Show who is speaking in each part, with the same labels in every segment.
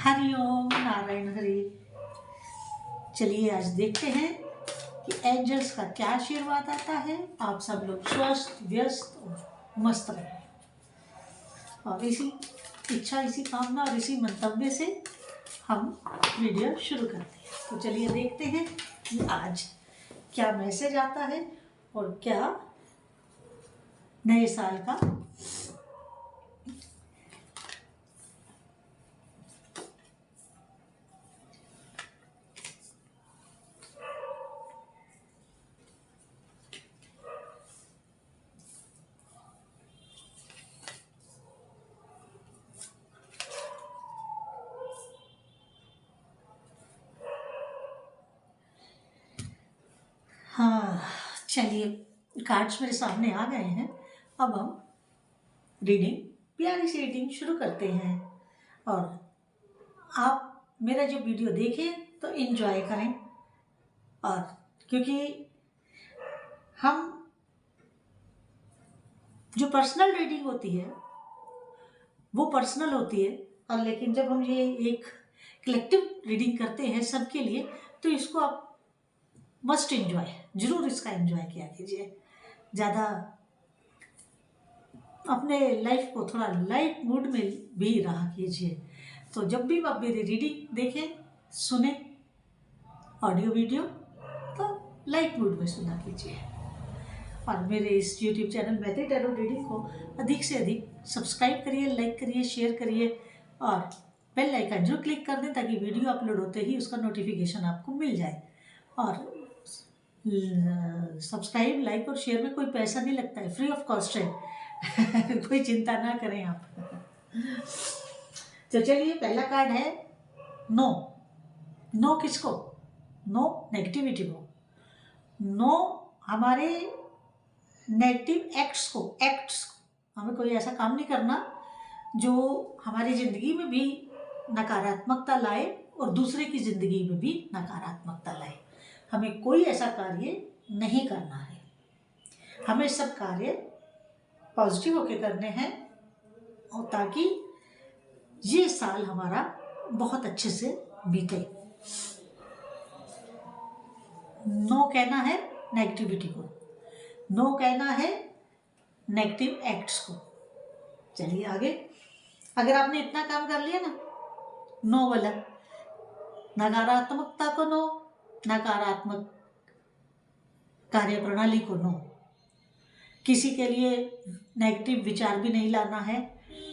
Speaker 1: हरिओम नारायण हरि। चलिए आज देखते हैं कि एंजल्स का क्या आशीर्वाद आता है। आप सब लोग स्वस्थ व्यस्त और मस्त रहें, और इसी इच्छा, इसी कामना और इसी मंतव्य से हम वीडियो शुरू करते हैं। तो चलिए देखते हैं कि आज क्या मैसेज आता है और क्या नए साल का हाँ, चलिए कार्ड्स मेरे सामने आ गए हैं। अब हम रीडिंग, प्यारी सी रीडिंग शुरू करते हैं। और आप मेरा जो वीडियो देखें तो एंजॉय करें, और क्योंकि हम जो पर्सनल रीडिंग होती है वो पर्सनल होती है, और लेकिन जब हम ये एक कलेक्टिव रीडिंग करते हैं सबके लिए, तो इसको आप मस्ट एंजॉय, जरूर इसका एंजॉय किया कीजिए। ज़्यादा अपने लाइफ को थोड़ा लाइट मूड में भी रहा कीजिए। तो जब भी आप मेरी रीडिंग देखें, सुने ऑडियो वीडियो, तो लाइट मूड में सुना कीजिए। और मेरे इस यूट्यूब चैनल मैत्री टैरो रीडिंग को अधिक से अधिक सब्सक्राइब करिए, लाइक करिए, शेयर करिए, और बेल आइकन जो क्लिक कर दें ताकि वीडियो अपलोड होते ही उसका नोटिफिकेशन आपको मिल जाए। और सब्सक्राइब, लाइक और शेयर में कोई पैसा नहीं लगता है, फ्री ऑफ कॉस्ट है। कोई चिंता ना करें आप। तो चलिए, पहला कार्ड है नो। नो किसको? नो नेगेटिविटी को। नो हमारे नेगेटिव एक्ट्स को हमें कोई ऐसा काम नहीं करना जो हमारी ज़िंदगी में भी नकारात्मकता लाए और दूसरे की ज़िंदगी में भी नकारात्मकता लाए। हमें कोई ऐसा कार्य नहीं करना है। हमें सब कार्य पॉजिटिव होकर करने हैं, और ताकि ये साल हमारा बहुत अच्छे से बीते। नो कहना है नेगेटिविटी को, नो कहना है नेगेटिव एक्ट्स को। चलिए आगे। अगर आपने इतना काम कर लिया ना, नो वाला, नकारात्मकता को नो, नकारात्मक कार्य प्रणाली को नो, किसी के लिए नेगेटिव विचार भी नहीं लाना है,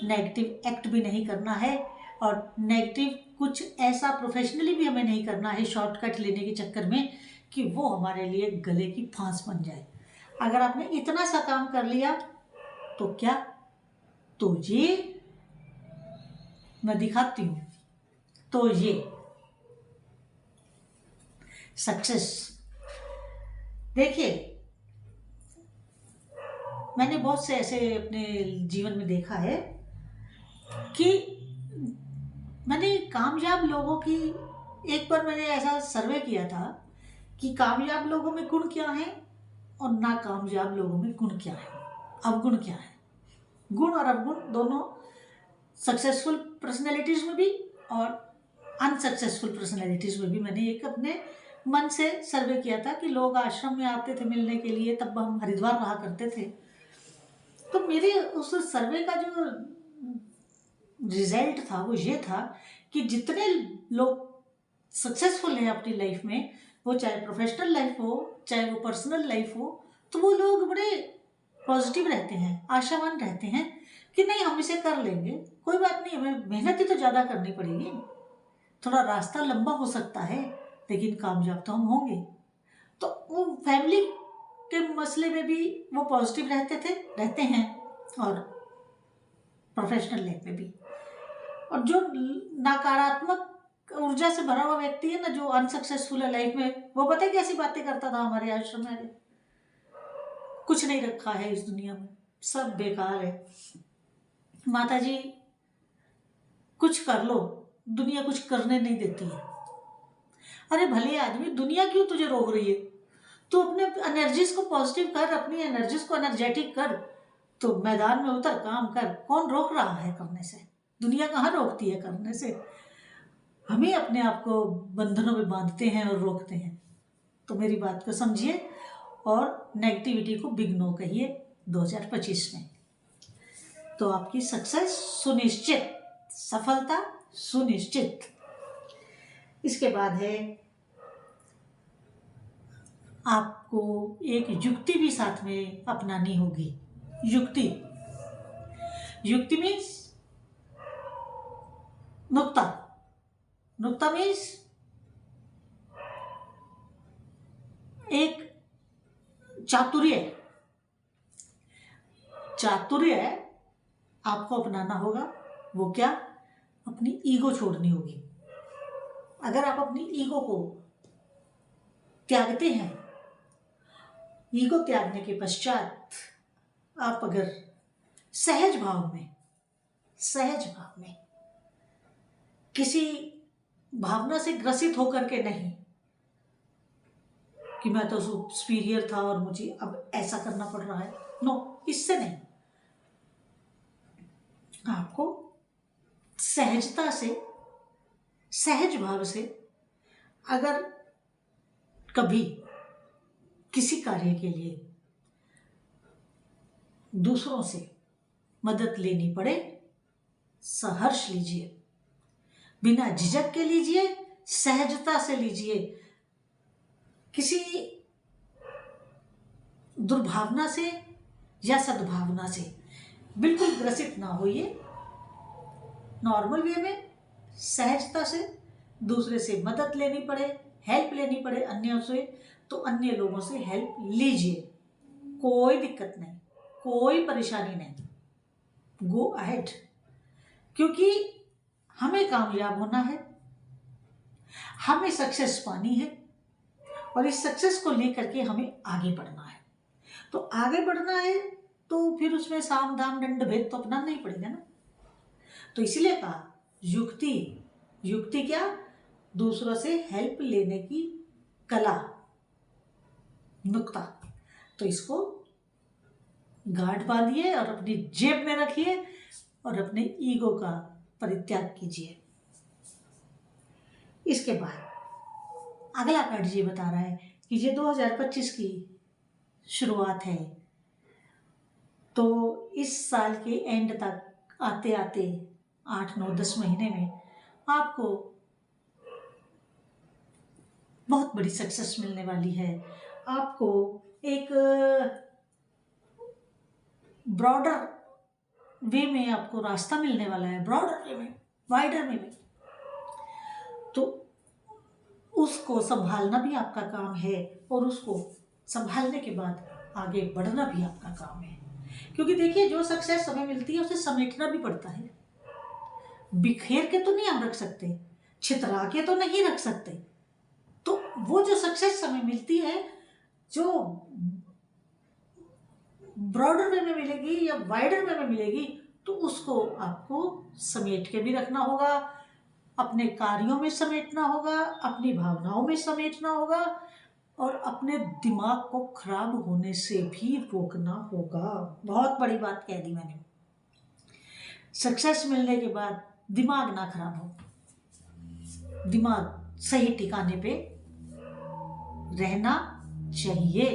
Speaker 1: नेगेटिव एक्ट भी नहीं करना है, और नेगेटिव कुछ ऐसा प्रोफेशनली भी हमें नहीं करना है शॉर्टकट लेने के चक्कर में कि वो हमारे लिए गले की फांस बन जाए। अगर आपने इतना सा काम कर लिया तो क्या, तो ये मैं दिखाती हूँ, तो ये सक्सेस। देखिए, मैंने बहुत से ऐसे अपने जीवन में देखा है कि मैंने कामयाब लोगों की, एक बार मैंने ऐसा सर्वे किया था कि कामयाब लोगों में गुण क्या है और नाकामयाब लोगों में गुण क्या है, अवगुण क्या है। गुण और अवगुण दोनों सक्सेसफुल पर्सनैलिटीज में भी और अनसक्सेसफुल पर्सनैलिटीज में भी मैंने एक अपने मन से सर्वे किया था कि लोग आश्रम में आते थे मिलने के लिए, तब हम हरिद्वार रहा करते थे। तो मेरे उस सर्वे का जो रिजल्ट था वो ये था कि जितने लोग सक्सेसफुल हैं अपनी लाइफ में, वो चाहे प्रोफेशनल लाइफ हो चाहे वो पर्सनल लाइफ हो, तो वो लोग बड़े पॉजिटिव रहते हैं, आशावान रहते हैं कि नहीं, हम इसे कर लेंगे, कोई बात नहीं, हमें मेहनत ही तो ज़्यादा करनी पड़ेगी, थोड़ा रास्ता लंबा हो सकता है लेकिन कामयाब तो हम होंगे। तो वो फैमिली के मसले में भी वो पॉजिटिव रहते हैं, और प्रोफेशनल लाइफ में भी। और जो नकारात्मक ऊर्जा से भरा हुआ व्यक्ति है ना, जो अनसक्सेसफुल है लाइफ में, वो पता है कैसी बातें करता था हमारे आश्रम में, कुछ नहीं रखा है इस दुनिया में, सब बेकार है, माता जी कुछ कर लो, दुनिया कुछ करने नहीं देती है। अरे भले आदमी, दुनिया क्यों तुझे रोक रही है? तो अपने एनर्जीज को पॉजिटिव कर, अपनी एनर्जीज को एनर्जेटिक कर, तो मैदान में उतर, काम कर। कौन रोक रहा है करने से? दुनिया कहाँ रोकती है करने से? हमें अपने आप को बंधनों में बांधते हैं और रोकते हैं। तो मेरी बात को समझिए और नेगेटिविटी को बिग नो कहिए 2025 में, तो आपकी सक्सेस सुनिश्चित, सफलता सुनिश्चित। इसके बाद है आपको एक युक्ति भी साथ में अपनानी होगी। युक्ति, युक्ति मीन्स नुक्ता, नुक्ता मीन्स एक चातुर्य। चातुर्य आपको अपनाना होगा। वो क्या? अपनी ईगो छोड़नी होगी। अगर आप अपनी ईगो को त्यागते हैं, ईगो त्यागने के पश्चात आप अगर सहज भाव में, सहज भाव में, किसी भावना से ग्रसित होकर के नहीं कि मैं तो सुपीरियर था और मुझे अब ऐसा करना पड़ रहा है, नो, इससे नहीं। आपको सहजता से, सहज भाव से अगर कभी किसी कार्य के लिए दूसरों से मदद लेनी पड़े, सहर्ष लीजिए, बिना झिझक के लीजिए, सहजता से लीजिए। किसी दुर्भावना से या सद्भावना से बिल्कुल ग्रसित ना होइए। नॉर्मल वे में सहजता से दूसरे से मदद लेनी पड़े, हेल्प लेनी पड़े अन्यों से, तो अन्य लोगों से हेल्प लीजिए। कोई दिक्कत नहीं, कोई परेशानी नहीं, गो अहेड। क्योंकि हमें कामयाब होना है, हमें सक्सेस पानी है और इस सक्सेस को लेकर के हमें आगे बढ़ना है। तो आगे बढ़ना है तो फिर उसमें साम दाम दंड भेद तो अपनाना ही पड़ेगा ना। तो इसलिए कहा युक्ति, युक्ति क्या? दूसरों से हेल्प लेने की कला, नुक्ता। तो इसको गांठ बांधिए और अपनी जेब में रखिए और अपने ईगो का परित्याग कीजिए। इसके बाद अगला कार्ड ये बता रहा है कि ये 2025 की शुरुआत है, तो इस साल के एंड तक आते आते 8, 9, 10 महीने में आपको बहुत बड़ी सक्सेस मिलने वाली है। आपको एक ब्रॉडर वे में आपको रास्ता मिलने वाला है, ब्रॉडर वे में, वाइडर वे में। तो उसको संभालना भी आपका काम है और उसको संभालने के बाद आगे बढ़ना भी आपका काम है। क्योंकि देखिए, जो सक्सेस हमें मिलती है उसे समेटना भी पड़ता है। बिखेर के तो नहीं हम रख सकते, छितरा के तो नहीं रख सकते। तो वो जो सक्सेस हमें मिलती है, जो ब्रॉडर वे में मिलेगी या वाइडर वे में मिलेगी, तो उसको आपको समेट के भी रखना होगा, अपने कार्यों में समेटना होगा, अपनी भावनाओं में समेटना होगा और अपने दिमाग को खराब होने से भी रोकना होगा। बहुत बड़ी बात कह दी मैंने। सक्सेस मिलने के बाद दिमाग ना खराब हो, दिमाग सही ठिकाने पे रहना चाहिए।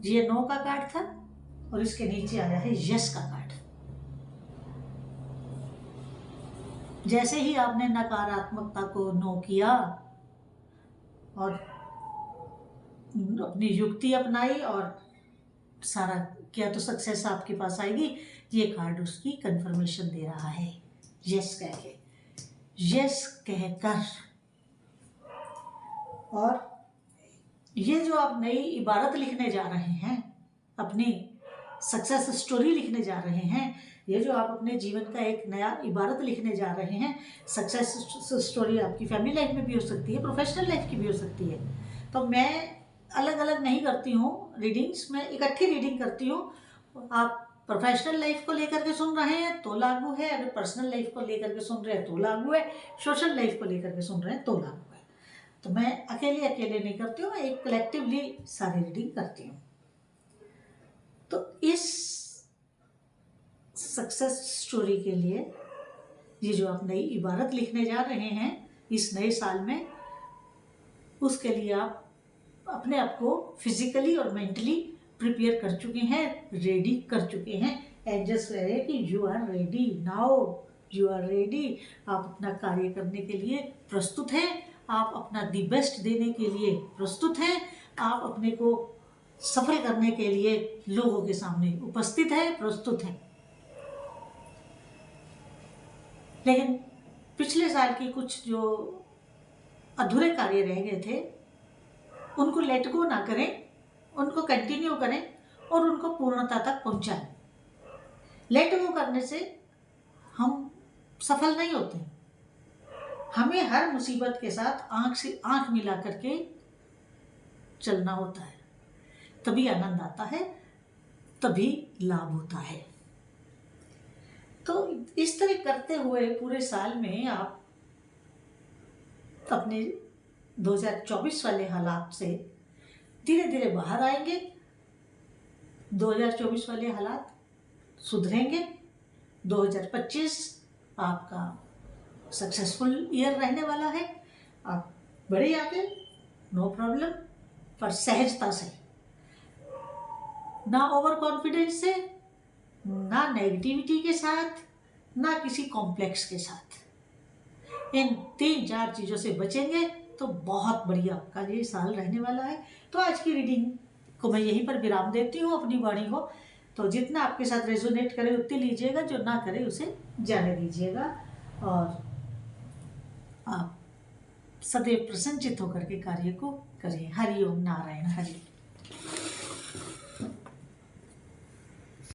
Speaker 1: ये 9 का कार्ड था और इसके नीचे आया है यस का कार्ड। जैसे ही आपने नकारात्मकता को नो किया और अपनी युक्ति अपनाई और सारा किया, तो सक्सेस आपके पास आएगी। ये कार्ड उसकी कंफर्मेशन दे रहा है, यस कह के, यस कहकर। और ये जो आप नई इबारत लिखने जा रहे हैं, अपनी सक्सेस स्टोरी लिखने जा रहे हैं, ये जो आप अपने जीवन का एक नया इबारत लिखने जा रहे हैं, सक्सेस स्टोरी आपकी फैमिली लाइफ में भी हो सकती है, प्रोफेशनल लाइफ की भी हो सकती है। तो मैं अलग अलग नहीं करती हूँ रीडिंग्स, मैं इकट्ठी रीडिंग करती हूँ। आप प्रोफेशनल लाइफ को लेकर के सुन रहे हैं तो लागू है, अगर पर्सनल लाइफ को लेकर के सुन रहे हैं तो लागू है, सोशल लाइफ को लेकर के सुन रहे हैं तो लागू है। तो मैं अकेले अकेले नहीं करती हूँ, मैं एक कलेक्टिवली सारी रीडिंग करती हूँ। तो इस सक्सेस स्टोरी के लिए ये जो आप नई इबारत लिखने जा रहे हैं इस नए साल में, उसके लिए आप अपने आप को फिजिकली और मेंटली प्रिपेयर कर चुके हैं, रेडी कर चुके हैं। एंजल्स कह रहे हैं कि you are ready now, you are ready. आप अपना कार्य करने के लिए प्रस्तुत हैं, आप अपना दी बेस्ट देने के लिए प्रस्तुत हैं, आप अपने को सफल करने के लिए लोगों के सामने उपस्थित है, प्रस्तुत है। लेकिन पिछले साल की कुछ जो अधूरे कार्य रह गए थे उनको लेट गो ना करें, उनको कंटिन्यू करें और उनको पूर्णता तक पहुंचाएं। लेट गो करने से हम सफल नहीं होते। हमें हर मुसीबत के साथ आंख से आंख मिला करके चलना होता है, तभी आनंद आता है, तभी लाभ होता है। तो इस तरह करते हुए पूरे साल में आप अपने 2024 वाले हालात से धीरे धीरे बाहर आएंगे। 2024 वाले हालात सुधरेंगे। 2025 आपका सक्सेसफुल ईयर रहने वाला है। आप बढ़े आगे, नो प्रॉब्लम, पर सहजता से, ना ओवर कॉन्फिडेंस से, ना नेगेटिविटी के साथ, ना किसी कॉम्प्लेक्स के साथ। इन 3-4 चीज़ों से बचेंगे तो बहुत बढ़िया आपका ये साल रहने वाला है। तो आज की रीडिंग को मैं यहीं पर विराम देती हूँ अपनी वाणी को। तो जितना आपके साथ रेजोनेट करे उतने लीजिएगा, जो ना करे उसे जाने दीजिएगा। और आप सदैव प्रसन्नचित होकर के कार्य को करें। हरि ओम नारायण हरि।